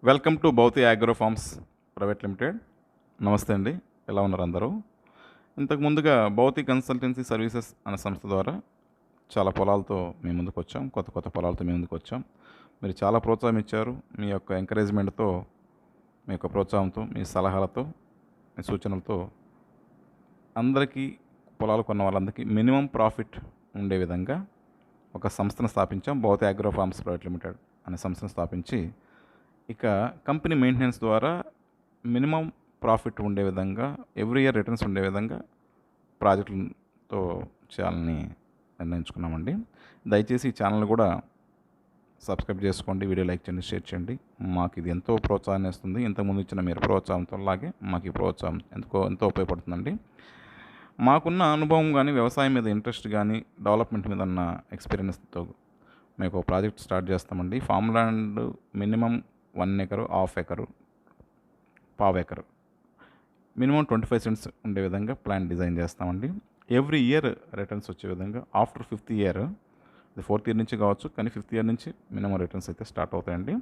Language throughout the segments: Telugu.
Welcome to భౌతి agro forms private limited. నమస్తే అండి, ఎలా ఉన్నారు అందరూ? ఇంతకు ముందుగా భౌతి కన్సల్టెన్సీ సర్వీసెస్ అనే సంస్థ ద్వారా చాలా పొలాలతో మీ ముందుకు వచ్చాం, కొత్త కొత్త పొలాలతో మీ ముందుకు వచ్చాం. మీరు చాలా ప్రోత్సాహం ఇచ్చారు. మీ యొక్క ఎంకరేజ్మెంట్తో, మీ యొక్క ప్రోత్సాహంతో, మీ సలహాలతో, మీ సూచనలతో అందరికీ, పొలాలు కొన్న వాళ్ళందరికీ మినిమం ప్రాఫిట్ ఉండే విధంగా ఒక సంస్థను స్థాపించాం. భౌతి అగ్రో ఫార్మ్స్ ప్రైవేట్ లిమిటెడ్ అనే సంస్థను స్థాపించి ఇక కంపెనీ మెయింటెనెన్స్ ద్వారా మినిమం ప్రాఫిట్ ఉండే విధంగా, ఎవ్రీ ఇయర్ రిటర్న్స్ ఉండే విధంగా ప్రాజెక్టులతో చేయాలని నిర్ణయించుకున్నామండి. దయచేసి ఈ ఛానల్ కూడా సబ్స్క్రైబ్ చేసుకోండి, వీడియో లైక్ చేయండి, షేర్ చేయండి. మాకు ఇది ఎంతో ప్రోత్సాహాన్ని ఇస్తుంది. ఇంతకుముందు ఇచ్చిన మీరు ప్రోత్సాహంతో లాగే మాకు ఈ ప్రోత్సాహం ఎంతో ఉపయోగపడుతుందండి. మాకున్న అనుభవం కానీ, వ్యవసాయం మీద ఇంట్రెస్ట్ కానీ, డెవలప్మెంట్ మీద ఉన్న ఎక్స్పీరియన్స్తో మేము ఒక ప్రాజెక్ట్ స్టార్ట్ చేస్తామండి. Farm land minimum 1 acre, half acre, పావు ఎకరు, మినిమం 25 సెంట్స్ ఉండే విధంగా ప్లాన్ డిజైన్ చేస్తామండి. ఎవ్రీ ఇయర్ రిటర్న్స్ వచ్చే విధంగా ఆఫ్టర్ 5th ఇయర్, అది 4th ఇయర్ నుంచి కావచ్చు, కానీ 5th ఇయర్ నుంచి మినిమం రిటర్న్స్ అయితే స్టార్ట్ అవుతాయండి.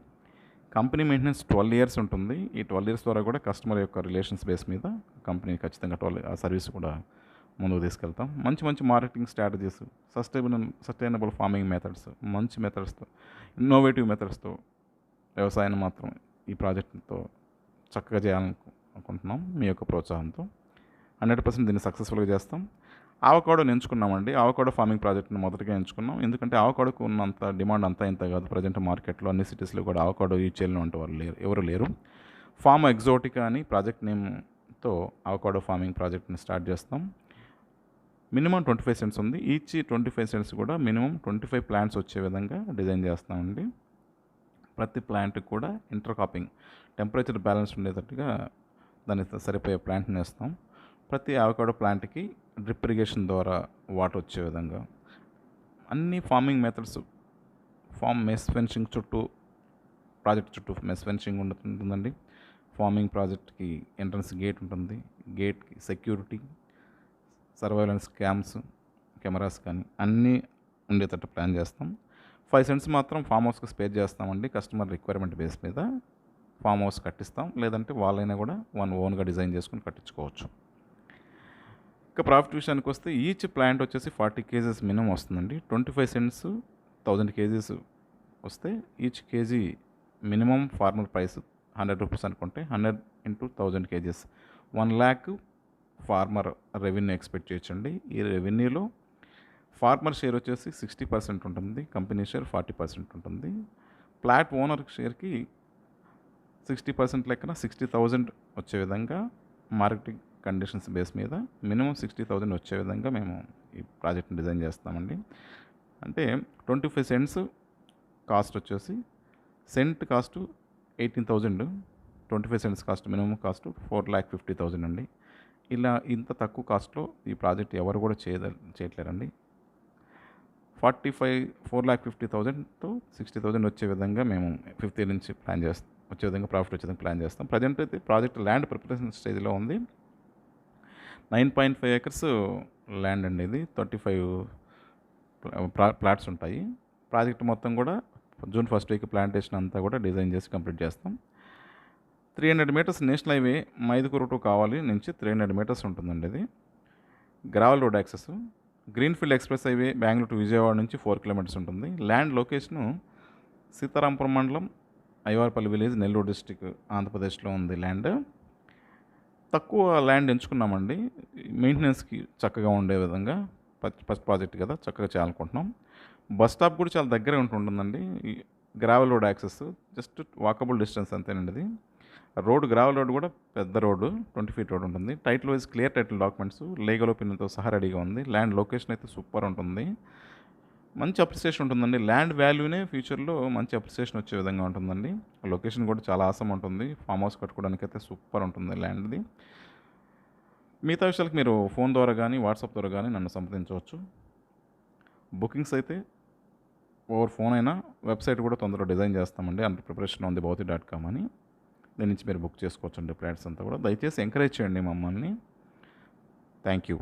కంపెనీ మెయింటెనెన్స్ 12 ఇయర్స్ ఉంటుంది. ఈ 12 ఇయర్స్ ద్వారా కూడా కస్టమర్ యొక్క రిలేషన్స్ బేస్ మీద కంపెనీ ఖచ్చితంగా ఆ సర్వీస్ కూడా ముందుకు తీసుకెళ్తాం. మంచి మంచి marketing strategies, sustainable farming methods, మంచి మెథడ్స్తో, ఇన్నోవేటివ్ మెథడ్స్తో వ్యవసాయాన్ని మాత్రం ఈ ప్రాజెక్టుతో చక్కగా చేయాలనుకుంటున్నాం. మీ యొక్క ప్రోత్సాహంతో 100% దీన్ని సక్సెస్ఫుల్గా చేస్తాం. ఆవకాడోని ఎంచుకున్నామండి. ఆవకాడో ఫార్మింగ్ ప్రాజెక్ట్ని మొదటిగా ఎంచుకున్నాం. ఎందుకంటే ఆవకాడోకు ఉన్నంత డిమాండ్ అంతా ఇంత కాదు. ప్రజెంట్ మార్కెట్లో అన్ని సిటీస్లో కూడా ఆవకాడో యూజ్ చేయలేని అంటే వాళ్ళు ఎవరు లేరు. ఫార్మ్ ఎగ్జోటికా అని ప్రాజెక్ట్ నేమ్తో ఆవకాడో ఫార్మింగ్ ప్రాజెక్ట్ని స్టార్ట్ చేస్తాం. మినిమం 25 సెంట్స్ ఉంది. ఈచ్ 25 సెంట్స్ కూడా మినిమం 25 ప్లాంట్స్ వచ్చే విధంగా డిజైన్ చేస్తామండి. ప్రతి ప్లాంట్కి కూడా ఇంటర్కాపింగ్, టెంపరేచర్ బ్యాలెన్స్ ఉండేటట్టుగా దానికి సరిపోయే ప్లాంట్ని వేస్తాం. ప్రతి ఆవకాడో ప్లాంట్కి డ్రిప్ ఇరిగేషన్ ద్వారా వాటర్ వచ్చే విధంగా అన్ని ఫార్మింగ్ మెథడ్స్, మెస్ ఫెన్సింగ్ చుట్టూ, ప్రాజెక్ట్ చుట్టూ మెస్ ఫెన్సింగ్ ఉంటుందండి. ఫార్మింగ్ ప్రాజెక్ట్కి ఎంట్రన్స్ గేట్ ఉంటుంది. గేట్కి సెక్యూరిటీ, సర్వైలెన్స్ కెమెరాస్ కానీ అన్నీ ఉండేటట్టు ప్లాన్ చేస్తాం. 5 సెంట్స్ మాత్రం ఫామ్ హౌస్కి స్పేర్ చేస్తామండి. కస్టమర్ రిక్వైర్మెంట్ బేస్ మీద ఫామ్ హౌస్ కట్టిస్తాం, లేదంటే వాళ్ళైనా కూడా ఓన్గా డిజైన్ చేసుకుని కట్టించుకోవచ్చు. ఇక ప్రాఫిట్ విషయానికి వస్తే ఈచ్ ప్లాంట్ వచ్చేసి 40 kgs మినిమం వస్తుందండి. 25 సెంట్స్ 1000 kgs వస్తే each KG minimum farmer price 100 rupees అనుకుంటే 100 × 1000 kgs 1 lakh farmer revenue expect చేయొచ్చండి. ఈ రెవెన్యూలో ఫార్మర్ షేర్ వచ్చేసి 60% ఉంటుంది, కంపెనీ షేర్ 40% ఉంటుంది. ప్లాట్ ఓనర్ షేర్కి 60% లెక్కన 60,000 వచ్చే విధంగా మార్కెటింగ్ కండిషన్స్ బేస్ మీద మినిమం 60,000 వచ్చే విధంగా మేము ఈ ప్రాజెక్ట్ని డిజైన్ చేస్తామండి. అంటే 25 సెంట్స్ కాస్ట్ వచ్చేసి, cent cost 18,000, 25 cents cost minimum cost 4,50,000 అండి. ఇలా ఇంత తక్కువ కాస్ట్లో ఈ ప్రాజెక్ట్ ఎవరు కూడా చేయట్లేరండి. 4,50,000 to 60,000 వచ్చే విధంగా మేము 5th ఇయర్ నుంచి ప్లాన్ చేస్తాం, వచ్చే విధంగా ప్రాఫిట్ వచ్చే విధంగా ప్లాన్ చేస్తాం. ప్రజెంట్ అయితే ప్రాజెక్ట్ ల్యాండ్ ప్రిపరేషన్ స్టేజ్లో ఉంది. 9.5 acres ల్యాండ్ అండి. ఇది 35 ప్లాట్స్ ఉంటాయి. ప్రాజెక్ట్ మొత్తం కూడా June 1st week ప్లాంటేషన్ అంతా కూడా డిజైన్ చేసి కంప్లీట్ చేస్తాం. 300 meters national highway Mydukur to కావాలి నుంచి 300 meters ఉంటుందండి. ఇది gravel road access. Greenfield express highway Bengaluru to Vijayawada నుంచి 4 kilometers ఉంటుంది. ల్యాండ్ లొకేషను సీతారాంపురం మండలం, అయ్యవారపల్లి విలేజ్, నెల్లూరు డిస్టిక్, ఆంధ్రప్రదేశ్లో ఉంది. ల్యాండ్ తక్కువ ల్యాండ్ ఎంచుకున్నామండి. మెయింటెనెన్స్కి చక్కగా ఉండే విధంగా, ఫస్ట్ ప్రాజెక్ట్ కదా, చక్కగా చేయాలనుకుంటున్నాం. బస్ స్టాప్ కూడా చాలా దగ్గరే ఉంటుందండి. Gravel road access just walkable distance అంతేనండి. ఇది రోడ్, గ్రావెల్ రోడ్ కూడా పెద్ద రోడ్డు, 20 feet రోడ్ ఉంటుంది. Title wise clear title documents legal ఒపీనియన్తో సహా రెడీగా ఉంది. ల్యాండ్ లొకేషన్ అయితే సూపర్ ఉంటుంది. మంచి అప్రిసియేషన్ ఉంటుందండి. ల్యాండ్ వాల్యూనే ఫ్యూచర్లో మంచి అప్రిసియేషన్ వచ్చే విధంగా ఉంటుందండి. లొకేషన్ కూడా చాలా ఆసం ఉంటుంది. ఫామ్ హౌస్ కట్టుకోవడానికి అయితే సూపర్ ఉంటుంది ల్యాండ్ది. మిగతా విషయాలకు మీరు ఫోన్ ద్వారా కానీ, వాట్సాప్ ద్వారా కానీ నన్ను సంప్రదించవచ్చు. బుకింగ్స్ అయితే ఓవర్ ఫోన్ అయినా, వెబ్సైట్ కూడా తొందరగా డిజైన్ చేస్తామండి. అండర్ ప్రిపరేషన్ ఉంది భౌతి.com అని. దీని నుంచి మీరు బుక్ చేసుకోవచ్చండి ప్లాట్స్ అంతా కూడా. దయచేసి ఎంకరేజ్ చేయండి మమ్మల్ని. Thank you.